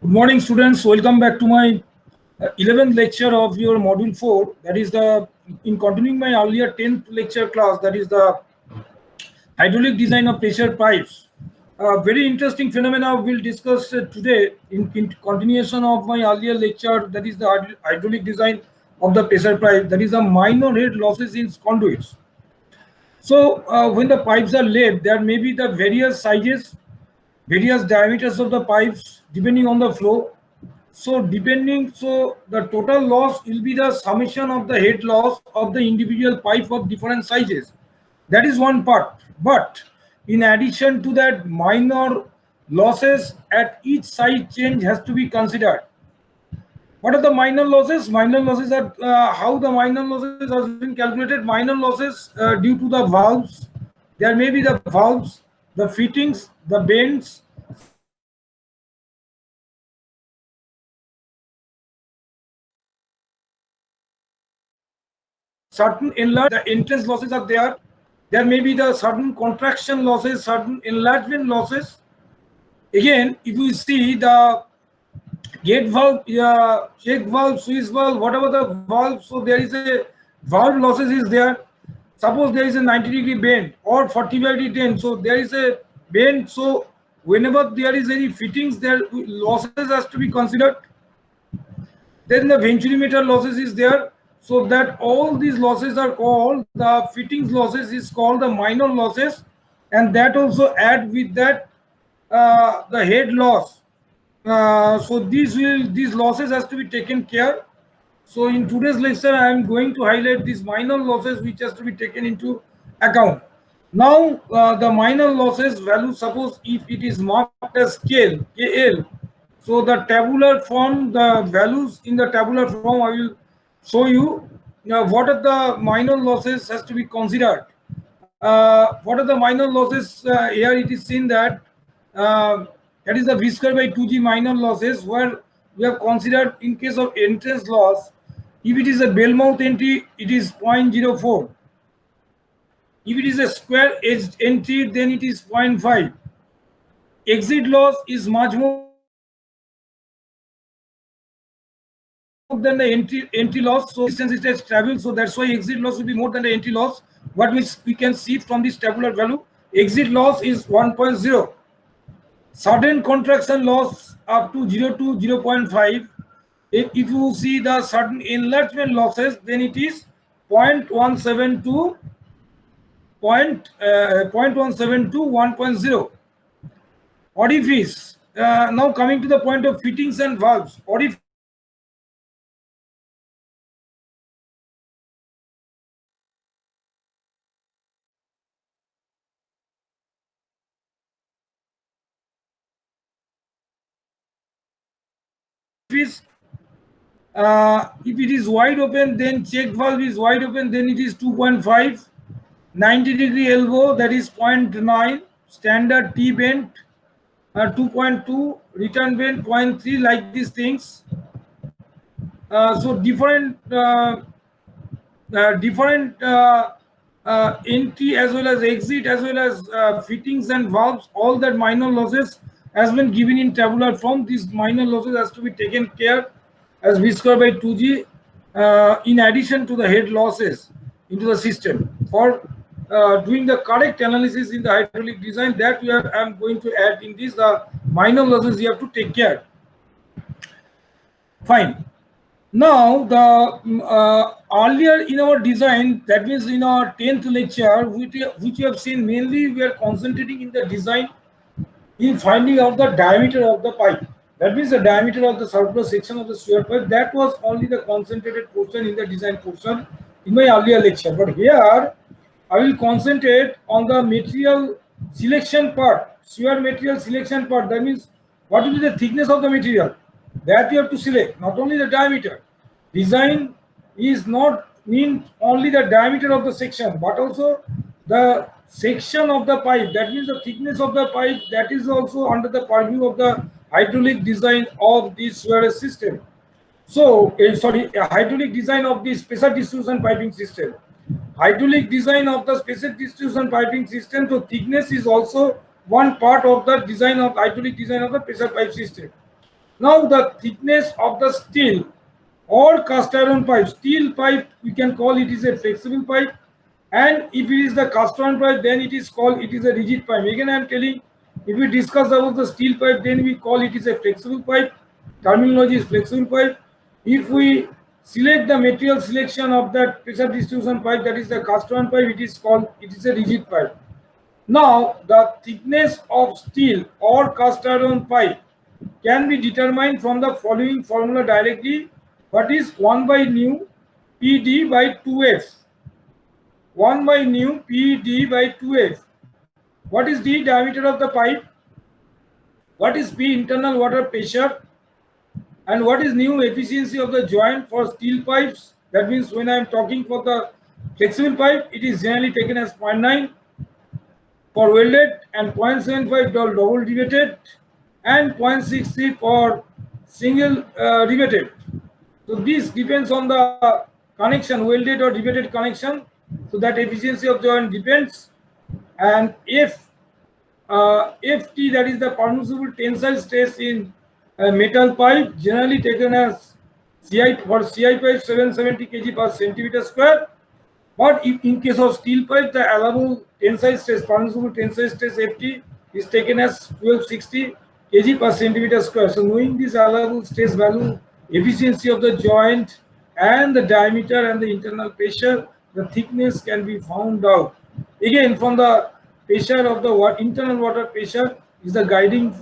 Good morning, students. Welcome back to my 11th lecture of your module 4. That is in continuing my earlier 10th lecture class, that is the hydraulic design of pressure pipes. Very interesting phenomena we'll discuss today in continuation of my earlier lecture, that is the hydraulic design of the pressure pipe, that is the minor head losses in conduits. So when the pipes are laid, there may be the various sizes, various diameters of the pipes depending on the flow. So the total loss will be the summation of the head loss of the individual pipe of different sizes. That is one part. But in addition to that, minor losses at each side change has to be considered. What are the minor losses? Minor losses are how the minor losses has been calculated. Minor losses due to the valves. There may be the valves, the fittings, the bends, certain enlargement losses are there. Certain enlargement, the entrance losses are there. There may be the certain contraction losses, certain enlargement losses. Again, if you see the gate valve, check valve, Swiss valve, whatever the valve, so there is a valve losses is there. Suppose there is a 90-degree bend or 45-degree bend, so there is a bend. So whenever there is any fittings, there losses has to be considered. Then the venturimeter losses is there. So that all these losses are called the fittings losses is called the minor losses, and that also add with that the head loss. So these losses has to be taken care. So in today's lecture, I am going to highlight these minor losses which has to be taken into account. Now the minor losses value, suppose if it is marked as scale KL, so the tabular form, the values in the tabular form I will show you. Now what are the minor losses has to be considered. What are the minor losses? Here it is seen that that is the V square by 2G minor losses, where we have considered in case of entrance loss. If it is a bell mouth entry, it is 0.04. If it is a square edged entry, then it is 0.5. Exit loss is much more than the entry loss. So distance it has traveled, so that's why exit loss will be more than the entry loss. What we can see from this tabular value, exit loss is 1.0. Sudden contraction loss up to 0 to 0.5. If you see the sudden enlargement losses, then it is 0.17 to 1.0. Orifice. Now coming to the point of fittings and valves. Orifice if it is wide open, then check valve is wide open, then it is 2.5. 90-degree elbow, that is 0.9. Standard T bend 2.2. Return bend 0.3. Like these things. So different entry as well as exit as well as fittings and valves, all that minor losses has been given in tabular form. These minor losses has to be taken care as V square by 2G in addition to the head losses into the system. For doing the correct analysis in the hydraulic design, that I am going to add in this, the minor losses you have to take care. Fine. Now, the earlier in our design, that means in our 10th lecture, which you have seen, mainly we are concentrating in the design in finding out the diameter of the pipe. That means the diameter of the circular section of the sphere pipe. That was only the concentrated portion in the design portion in my earlier lecture. But here, I will concentrate on the material selection part, sphere material selection part. That means what will be the thickness of the material that you have to select, not only the diameter. Design is not mean only the diameter of the section, but also the section of the pipe. That means the thickness of the pipe. That is also under the purview of the hydraulic design of this sphere system. So, hydraulic design of the special distribution piping system. Hydraulic design of the special distribution piping system. So, thickness is also one part of the design of hydraulic design of the pressure pipe system. Now the thickness of the steel or cast iron pipe. Steel pipe, we can call it is a flexible pipe, and if it is the cast iron pipe, then it is called it is a rigid pipe. Again, I am telling, if we discuss about the steel pipe, then we call it is a flexible pipe. Terminology is flexible pipe. If we select the material selection of that pressure distribution pipe, that is the cast iron pipe, it is called it is a rigid pipe. Now, the thickness of steel or cast iron pipe can be determined from the following formula directly. What is 1 by nu PD by 2F? 1 by nu PD by 2F. What is the diameter of the pipe? What is P internal water pressure? And what is nu efficiency of the joint for steel pipes? That means when I am talking for the flexible pipe, it is generally taken as 0.9 for welded and 0.75 double riveted and 0.63 for single riveted. So this depends on the connection, welded or riveted connection. So that efficiency of joint depends. And if FT, that is the permissible tensile stress in metal pipe, generally taken as CI for CI pipe 770 kg per centimeter square. But if in case of steel pipe, the allowable tensile stress, permissible tensile stress FT is taken as 1260 kg per centimeter square. So knowing this allowable stress value, efficiency of the joint, and the diameter and the internal pressure, the thickness can be found out. Again, from the pressure of the internal water pressure is the guiding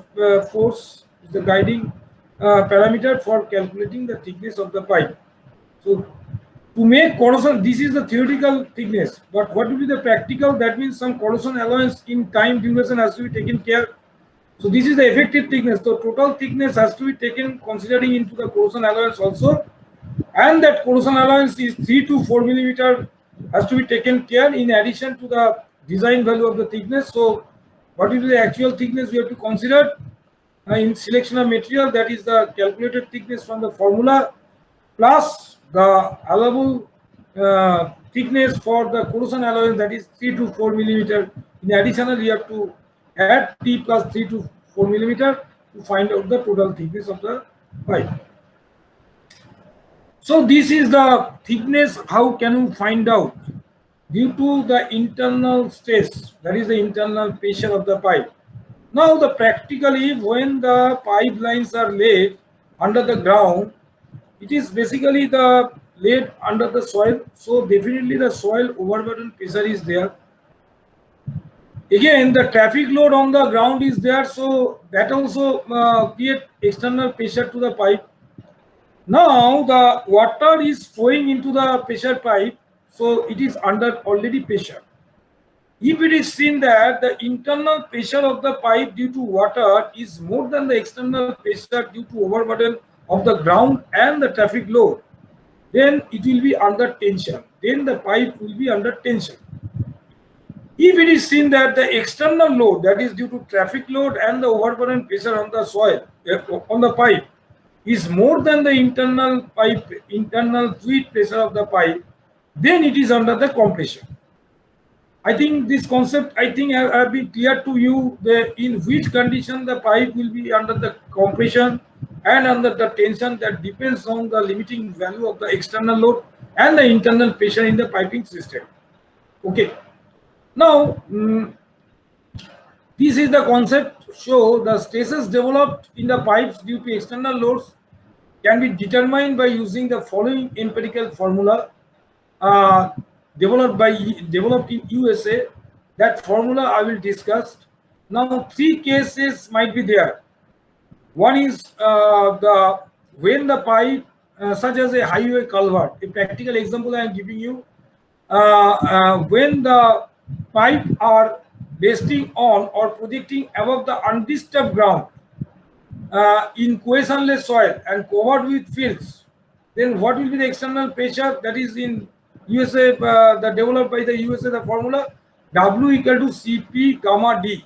force, is the guiding parameter for calculating the thickness of the pipe. So to make corrosion, this is the theoretical thickness, but what will be the practical? That means some corrosion allowance in time duration has to be taken care. So this is the effective thickness. So total thickness has to be taken considering into the corrosion allowance also, and that corrosion allowance is 3 to 4 millimeter has to be taken care in addition to the design value of the thickness. So what will be the actual thickness we have to consider in selection of material? That is the calculated thickness from the formula plus the allowable thickness for the corrosion allowance, that is 3 to 4 millimeter. In addition, you have to add T plus 3 to 4 millimeter to find out the total thickness of the pipe. So this is the thickness. How can you find out? Due to the internal stress, that is the internal pressure of the pipe. Now the practically when the pipe lines are laid under the ground, it is basically the laid under the soil, so definitely the soil overburden pressure is there. Again, the traffic load on the ground is there, so that also create external pressure to the pipe. Now the water is flowing into the pressure pipe, so it is under already pressure. If it is seen that the internal pressure of the pipe due to water is more than the external pressure due to overburden of the ground and the traffic load, then it will be under tension. Then the pipe will be under tension. If it is seen that the external load, that is due to traffic load and the overburden pressure on the soil, on the pipe, is more than the internal fluid pressure of the pipe, then it is under the compression. I think this concept, I think I have been clear to you in which condition the pipe will be under the compression and under the tension. That depends on the limiting value of the external load and the internal pressure in the piping system. Okay. Now, this is the concept. Show the stresses developed in the pipes due to external loads can be determined by using the following empirical formula. Developed in USA. That formula I will discuss. Now, three cases might be there. One is when the pipe, such as a highway culvert. A practical example I am giving you. When the pipe are resting on or projecting above the undisturbed ground in cohesionless soil and covered with fields, then what will be the external pressure? That is in USA, developed by the USA, the formula W equal to Cp gamma D.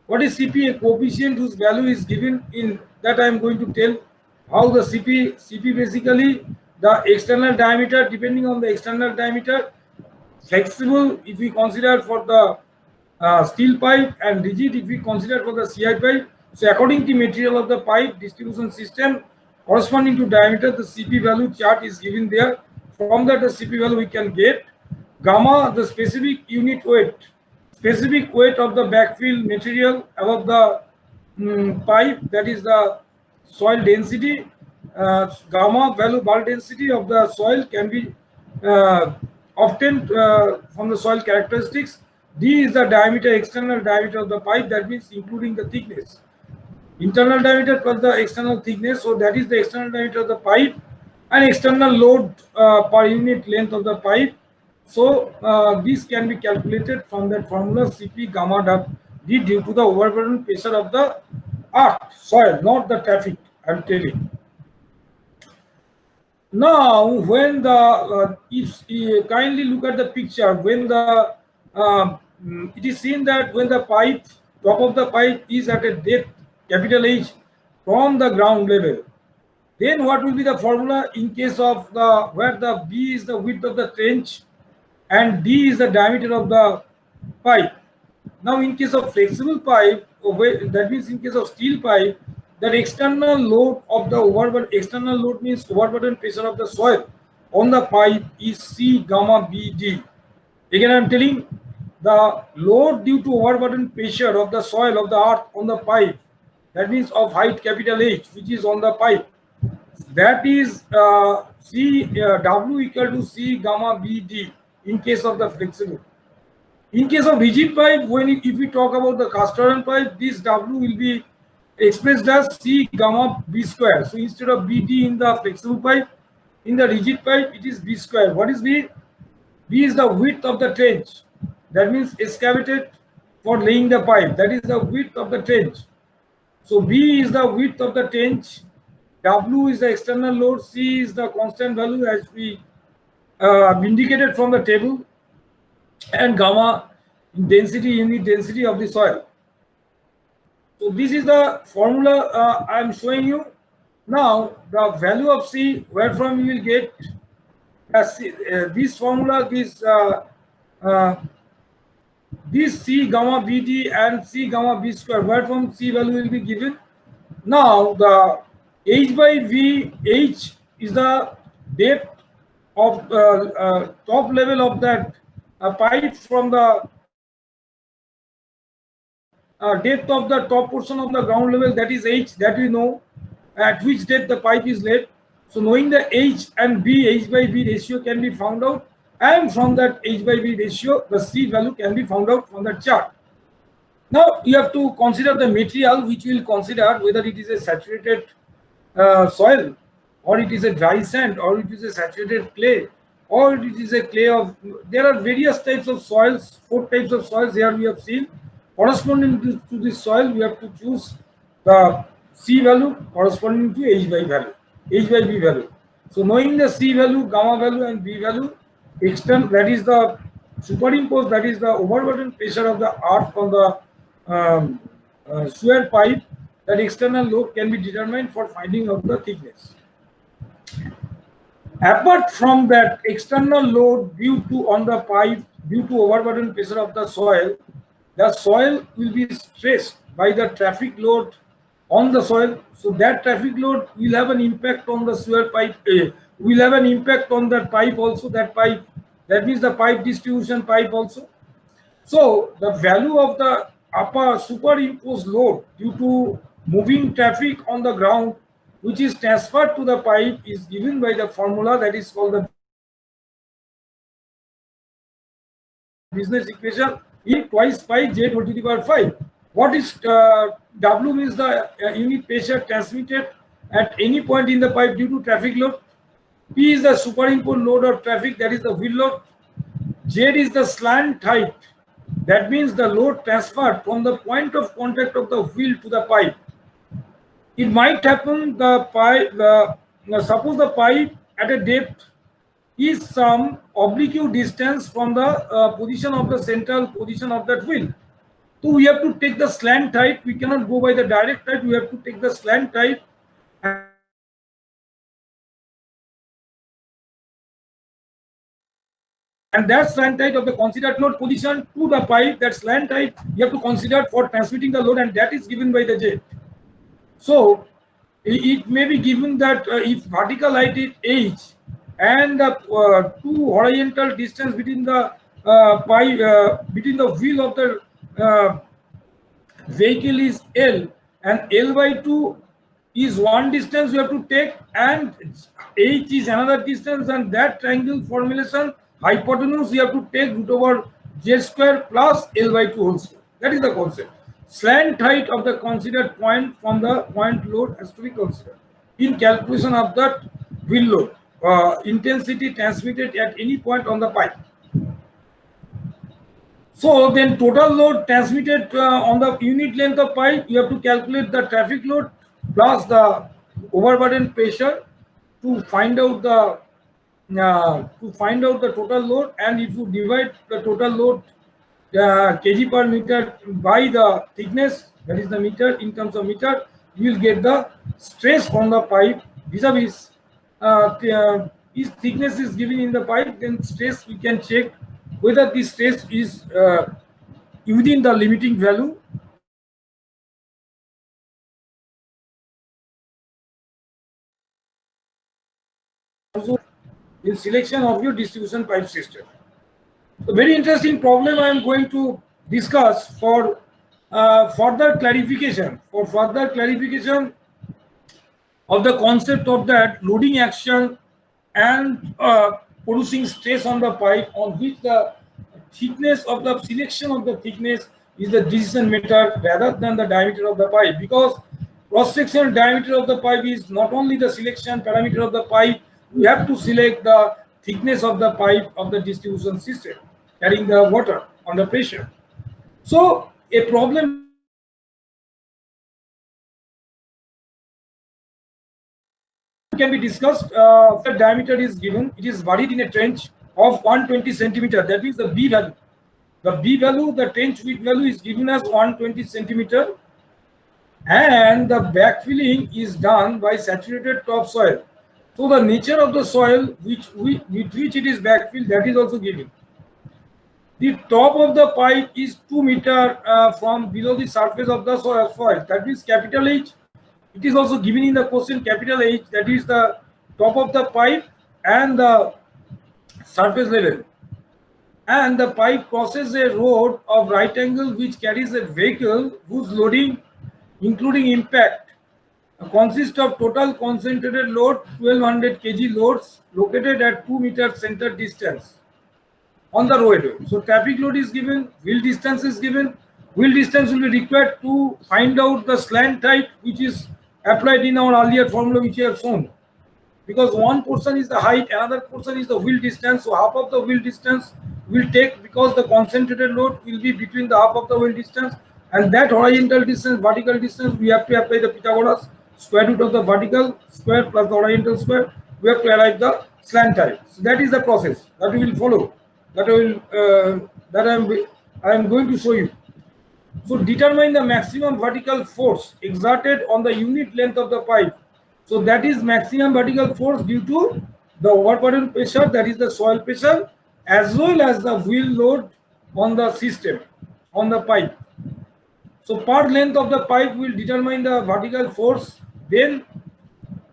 What is Cp? A coefficient whose value is given in that I am going to tell how the Cp basically the external diameter, depending on the external diameter, flexible if we consider for the steel pipe, and rigid if we consider for the CI pipe. So according to material of the pipe distribution system corresponding to diameter, the CP value chart is given there. From that the CP value we can get gamma, the specific unit weight, specific weight of the backfill material above the pipe, that is the soil density. Gamma value, bulk density of the soil can be obtained from the soil characteristics. D is the diameter, external diameter of the pipe, that means including the thickness. Internal diameter plus the external thickness, so that is the external diameter of the pipe, and external load per unit length of the pipe. So this can be calculated from that formula Cp gamma dot D due to the overburden pressure of the earth, soil, not the traffic, I am telling. Now, when the if kindly look at the picture, when the it is seen that when the pipe, top of the pipe is at a depth capital H from the ground level, then what will be the formula in case of the where the B is the width of the trench and D is the diameter of the pipe. Now, in case of flexible pipe, that means in case of steel pipe, that external load of the overburden, external load means overburden pressure of the soil on the pipe is C gamma BD. Again, I am telling the load due to overburden pressure of the soil of the earth on the pipe, that means of height capital H, which is on the pipe, that is W equal to C gamma BD in case of the flexible. In case of rigid pipe, if we talk about the cast iron pipe, this W will be expressed as C gamma B square. So instead of BD in the flexible pipe, in the rigid pipe, it is B square. What is B? B is the width of the trench. That means excavated for laying the pipe. That is the width of the trench. So B is the width of the trench. W is the external load. C is the constant value as we indicated from the table, and gamma density, unit density of the soil. So this is the formula I am showing you. Now the value of C, where from you will get this formula, this C gamma BD and C gamma B square, where from C value will be given. Now the H by V, H is the depth of top level of that pipe from the depth of the top portion of the ground level, that is H, that we know at which depth the pipe is laid. So knowing the H and B, H by B ratio can be found out, and from that H by B ratio the C value can be found out from that chart. Now you have to consider the material, which will consider whether it is a saturated soil, or it is a dry sand, or it is a saturated clay, or it is a clay of, there are various types of soils, 4 types of soils here we have seen. Corresponding to this soil, we have to choose the C value corresponding to H by value, H by B value. So knowing the C value, gamma value and B value, that is the superimpose, that is the overburden pressure of the earth on the sewer pipe, that external load can be determined for finding out the thickness. Apart from that external load due to on the pipe due to overburden pressure of the soil will be stressed by the traffic load on the soil. So that traffic load will have an impact on the sewer pipe, will have an impact on that pipe also, that means the pipe distribution pipe also. So the value of the upper superimposed load due to moving traffic on the ground, which is transferred to the pipe, is given by the formula that is called the business equation, E twice pi Z whole to the power 5. What is W means the unit pressure transmitted at any point in the pipe due to traffic load. P is the superimposed load of traffic, that is the wheel load. Z is the slant height, that means the load transferred from the point of contact of the wheel to the pipe. It might happen the pipe, suppose the pipe at a depth is some oblique distance from the position of the central position of that wheel. So we have to take the slant height. We cannot go by the direct height. We have to take the slant height. and that slant height of the considered load position to the pipe, that slant height you have to consider for transmitting the load, and that is given by the jet. So it may be given that if vertical height is h and the two horizontal distance between the pipe between the wheel of the vehicle is L, and L by 2 is one distance you have to take, and H is another distance, and that triangle formulation hypotenuse you have to take root over Z square plus L by 2 whole square. That is the concept. Slant height of the considered point from the point load has to be considered in calculation of that wheel load intensity transmitted at any point on the pipe. So then total load transmitted on the unit length of pipe, you have to calculate the traffic load plus the overburden pressure to find out the total load, and if you divide the total load kg per meter by the thickness, that is the meter in terms of meter, you will get the stress on the pipe vis-a-vis if thickness is given in the pipe, then stress we can check whether the stress is within the limiting value. Also, in selection of your distribution pipe system. A very interesting problem I am going to discuss for further clarification. For further clarification of the concept of that loading action and producing stress on the pipe, on which the thickness of the selection of the thickness is the decision matter rather than the diameter of the pipe, because cross-sectional diameter of the pipe is not only the selection parameter of the pipe, we have to select the thickness of the pipe of the distribution system carrying the water under pressure. So a problem can be discussed. The diameter is given, it is buried in a trench of 120 centimeter, that is the B value. The B value, the trench width value is given as 120 centimeter, and the backfilling is done by saturated topsoil. So the nature of the soil with which it is backfilled, that is also given. The top of the pipe is 2 meters from below the surface of the soil, that is capital H. It is also given in the question, capital H, that is the top of the pipe and the surface level. And the pipe crosses a road of right angle which carries a vehicle whose loading, including impact, consists of total concentrated load 1200 kg loads located at 2 meter center distance on the roadway. So traffic load is given, wheel distance is given. Wheel distance will be required to find out the slant height which is applied in our earlier formula which we have shown. Because one portion is the height, another portion is the wheel distance. So half of the wheel distance will take, because the concentrated load will be between the half of the wheel distance and that horizontal distance, vertical distance, we have to apply the Pythagoras square root of the vertical square plus the horizontal square. We have to arrive the slant height. So that is the process that we will follow. That I am going to show you. So determine the maximum vertical force exerted on the unit length of the pipe. So that is maximum vertical force due to the overburden pressure, that is the soil pressure, as well as the wheel load on the system, on the pipe. So per length of the pipe will determine the vertical force. Then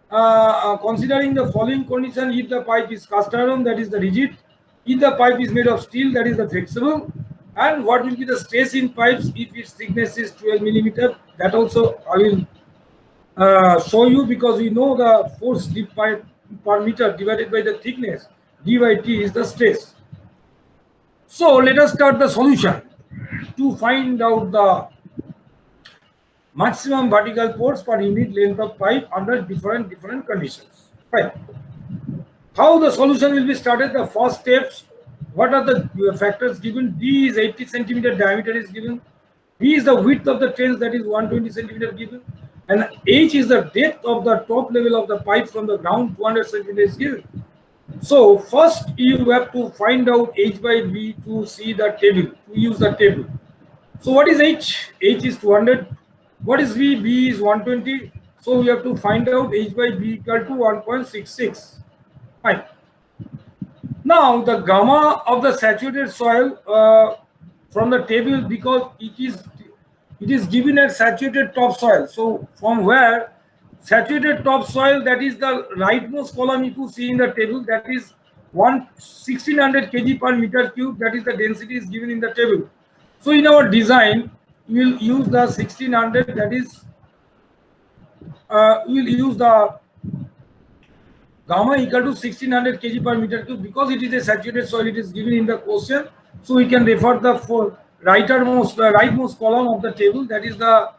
considering the following condition, if the pipe is cast iron, that is the rigid, if the pipe is made of steel, that is the flexible, and what will be the stress in pipes if its thickness is 12 millimeter, that also I will show you, because we know the force per meter divided by the thickness, d by t is the stress. So let us start the solution to find out the maximum vertical force per unit length of pipe under different conditions. Fine. How the solution will be started? The first steps. What are the factors given? D is 80 centimeter diameter is given. B is the width of the trench, that is 120 centimeter given. And H is the depth of the top level of the pipe from the ground, 200 centimeter is given. So first you have to find out H by B to see the table, to use the table. So what is H? H is 200. What is B? B is 120. So we have to find out H by B equal to 1.66. Fine. Now the gamma of the saturated soil from the table, because it is given as saturated topsoil. So from where saturated topsoil, that is the rightmost column, if you see in the table, that is 1600 kg per meter cube. That is the density is given in the table. So in our design, we will use the 1600. That is, we will use the gamma equal to 1600 kg per meter cube, because it is a saturated soil. It is given in the question, so we can refer the rightmost column of the table. That is the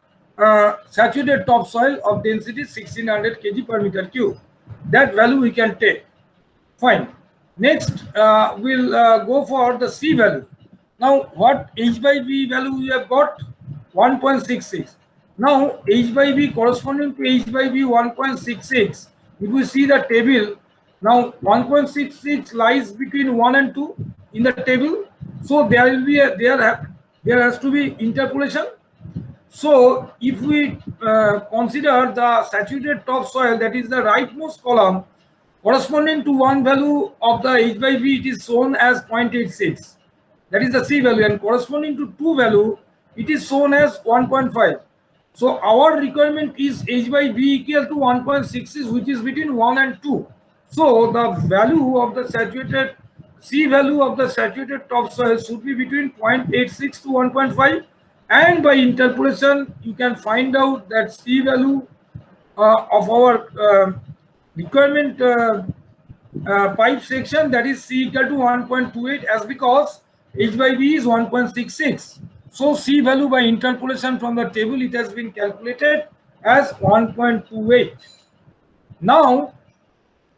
saturated topsoil of density 1600 kg per meter cube. That value we can take. Fine. Next, we'll go for the C value. Now, what H by V value we have got? 1.66. Now, H by V corresponding to H by V 1.66. If we see the table, now 1.66 lies between 1 and 2 in the table. So there will be there has to be interpolation. So if we consider the saturated topsoil, that is the rightmost column, corresponding to one value of the H by V, it is shown as 0.86. That is the C value, and corresponding to 2 value, it is shown as 1.5. So our requirement is H by V equal to 1.66, which is between 1 and 2. So the value of the saturated C value of the saturated topsoil should be between 0.86 to 1.5, and by interpolation you can find out that C value of our requirement pipe section, that is C equal to 1.28, as because H by V is 1.66. So C value by interpolation from the table, it has been calculated as 1.28. Now,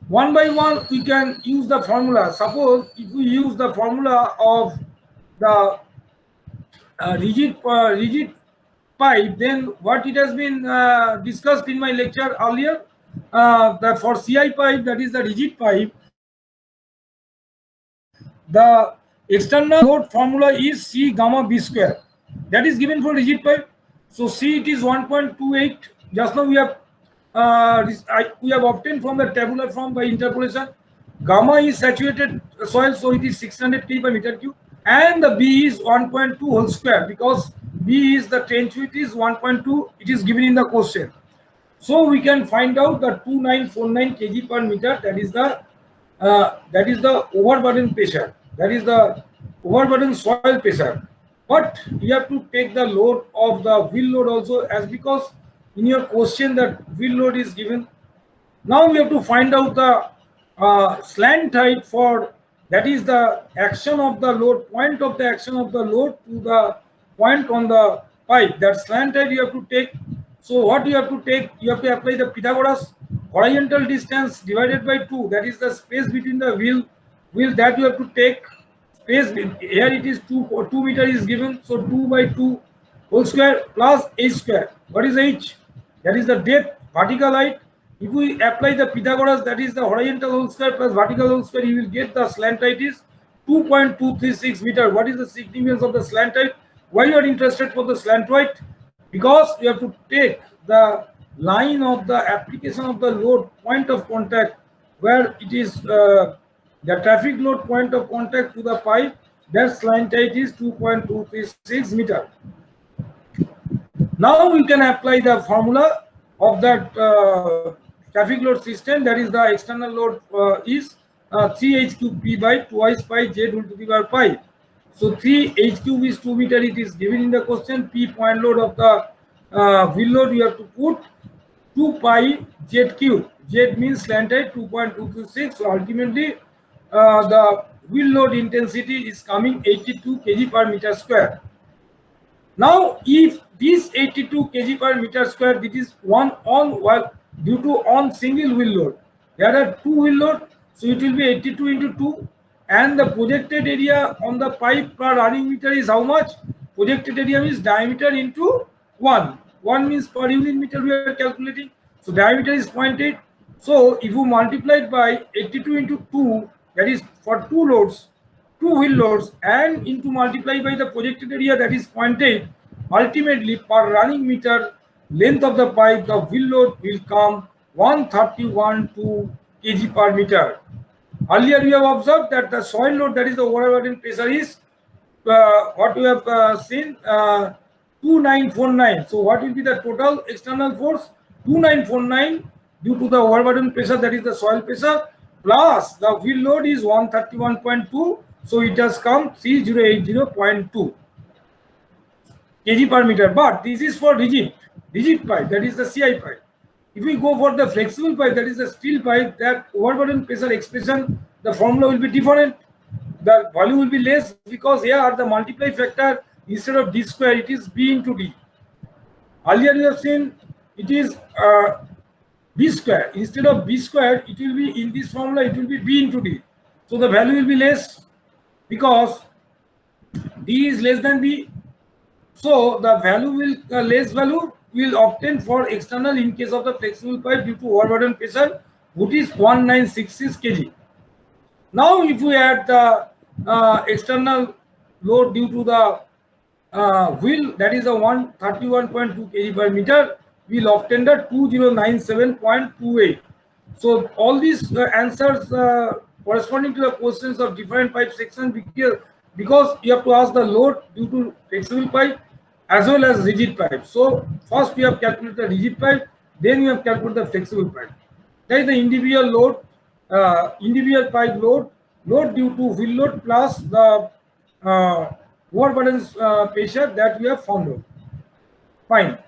one by one we can use the formula. Suppose if we use the formula of the rigid pipe, then what it has been discussed in my lecture earlier, that for CI pipe, that is the rigid pipe, the external load formula is C gamma B square. That is given for rigid pipe. So C, it is 1.28. Just now we have obtained from the tabular form by interpolation. Gamma is saturated soil, so it is 600 kg per meter cube, and the B is 1.2 whole square, because B is the trench width is 1.2. It is given in the question. So we can find out the 2949 kg per meter. That is the overburden pressure. That is the overburden soil pressure. But you have to take the load of the wheel load also, as because in your question that wheel load is given. Now we have to find out the slant height for, that is the action of the load, point of the action of the load to the point on the pipe. That slant height you have to take. So what you have to take? You have to apply the Pythagoras horizontal distance divided by 2. That is the space between the wheel that you have to take. Space here it is 2 meter is given. So 2 by 2 whole square plus h square. What is h? That is the depth, vertical height. If we apply the Pythagoras, that is the horizontal whole square plus vertical whole square, you will get the slant height is 2.236 meter. What is the significance of the slant height? Why you are interested for the slant height? Because you have to take the line of the application of the load point of contact, where it is the traffic load point of contact to the pipe. That slant height is 2.236 meter. Now we can apply the formula of that traffic load system. That is the external load is 3h cube p by twice pi z whole to the power pi. So 3h cube is 2 meter. It is given in the question. P point load of the wheel load, you have to put 2 pi z cube. Z means slant height 2.226. So ultimately the wheel load intensity is coming 82 kg per meter square. Now, if this 82 kg per meter square, this is due to on single wheel load, there are 2 wheel load, so it will be 82 into 2, and the projected area on the pipe per running meter is how much? Projected area means diameter into 1. 1 means per unit meter we are calculating. So diameter is 0.8. So if you multiply it by 82 into 2, that is for 2 wheel loads, and into multiply by the projected area, that is 0.8. Ultimately, per running meter length of the pipe, the wheel load will come 131 kg per meter. Earlier we have observed that the soil load, that is the overburden pressure, is what we have seen 2949. So what will be the total external force? 2949 due to the overburden pressure, that is the soil pressure, plus the wheel load is 131.2. So it has come 3080.2 kg per meter. But this is for rigid pipe, that is the CI pipe. If we go for the flexible pipe, that is the steel pipe, that overburden pressure expression, the formula will be different. The value will be less, because here the multiply factor, instead of d square, it is b into d. Earlier you have seen it is b square. Instead of b square, it will be, in this formula, it will be b into d. So the value will be less, because d is less than b. So the value will less value will obtain for external in case of the flexible pipe due to overburden pressure, which is 1966 kg. Now if we add the external load due to the wheel, that is a 131.2 kg per meter, we will obtain the 2097.28. So all these answers corresponding to the questions of different pipe sections, because you have to ask the load due to flexible pipe as well as rigid pipe. So first we have calculated the rigid pipe, then we have calculated the flexible pipe. That is the individual load, individual pipe load due to wheel load plus the overburden pressure that we have found out. Fine.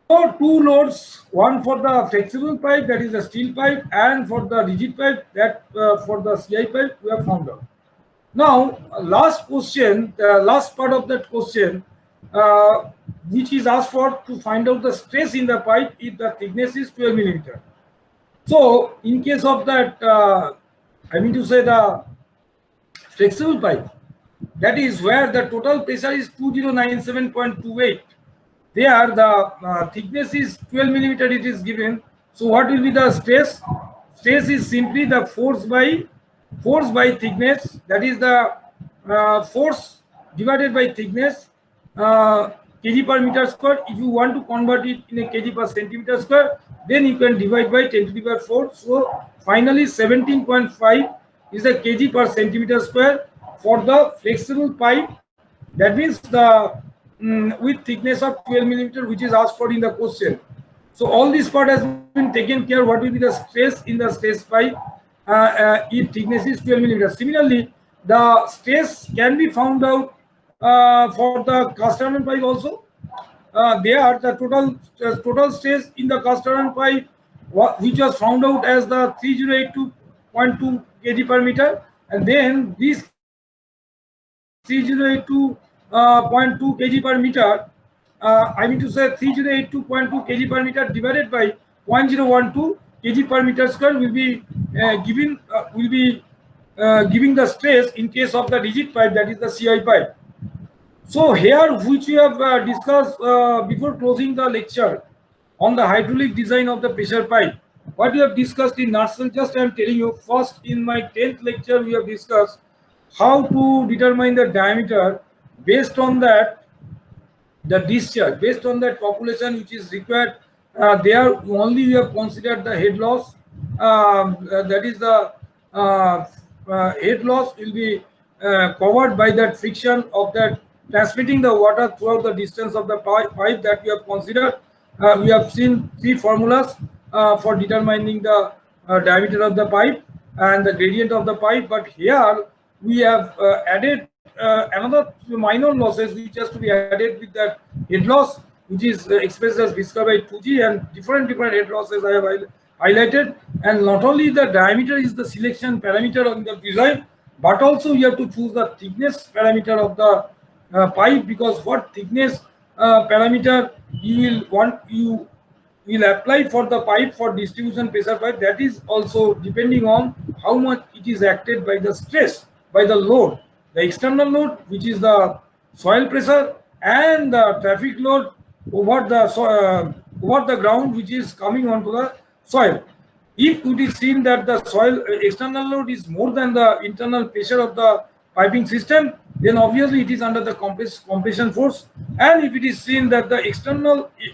So two loads, one for the flexible pipe, that is the steel pipe, and for the rigid pipe, that for the CI pipe, we have found out. Now, last question, the last part of that question, which is asked for to find out the stress in the pipe if the thickness is 12 millimeter. So, in case of that, I mean to say the flexible pipe, that is where the total pressure is 2097.28. There the thickness is 12 millimeter, it is given. So what will be the stress? Stress is simply the force by thickness, that is the force divided by thickness, kg per meter square. If you want to convert it in a kg per centimeter square, then you can divide by 10 to the power 4. So finally 17.5 is a kg per centimeter square for the flexible pipe. That means the with thickness of 12 millimeter, which is asked for in the question. So all this part has been taken care. What will be the stress in the stress pipe if thickness is 12 millimeter? Similarly, the stress can be found out for the cast iron pipe also. There the total stress in the cast iron pipe, which was found out as the 3082.2 kg per meter, and then this 3082.2 kg per meter, I mean to say 3082.2 kg per meter divided by 0.012 kg per meter square will be giving the stress in case of the rigid pipe, that is the CI pipe. So here, which we have discussed before closing the lecture on the hydraulic design of the pressure pipe, what we have discussed in nutshell, just I am telling you. First, in my 10th lecture, we have discussed how to determine the diameter based on that, the discharge, based on that population which is required. There only we have considered the head loss, that is the head loss will be covered by that friction of that transmitting the water throughout the distance of the pipe that we have considered. We have seen three formulas for determining the diameter of the pipe and the gradient of the pipe, but here we have added another minor losses which has to be added with that head loss, which is expressed as Visca by 2G, and different head losses I have highlighted. And not only the diameter is the selection parameter of the design, but also you have to choose the thickness parameter of the pipe, because what thickness parameter you will apply for the pipe for distribution pressure pipe, that is also depending on how much it is acted by the stress, by the load, the external load, which is the soil pressure, and the traffic load over the ground, which is coming onto the soil. If it is seen that the soil external load is more than the internal pressure of the piping system, then obviously it is under the compression force. And if it is seen that the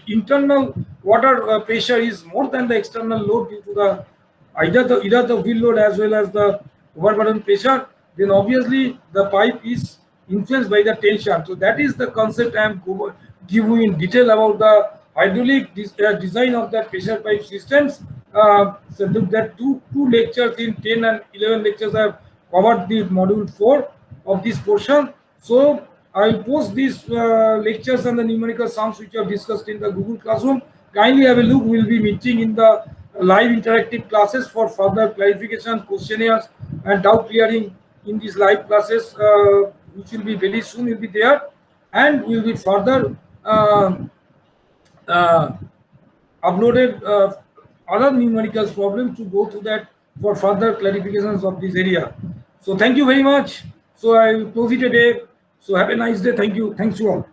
internal water pressure is more than the external load due to the either the wheel load as well as the overburden pressure, then obviously the pipe is influenced by the tension. So that is the concept I am give you in detail about the hydraulic design of the pressure pipe systems. So that two lectures in 10 and 11 lectures I have covered the module 4 of this portion. So I will post these lectures and the numerical sums which we have discussed in the Google Classroom. Kindly have a look. We will be meeting in the live interactive classes for further clarification, questionnaires, and doubt clearing in these live classes, which will be very soon will be there, and will be further uh, uploaded other numerical problems to go through that for further clarifications of this area. So thank you very much. So I will close it today. So have a nice day. Thank you. Thanks to all.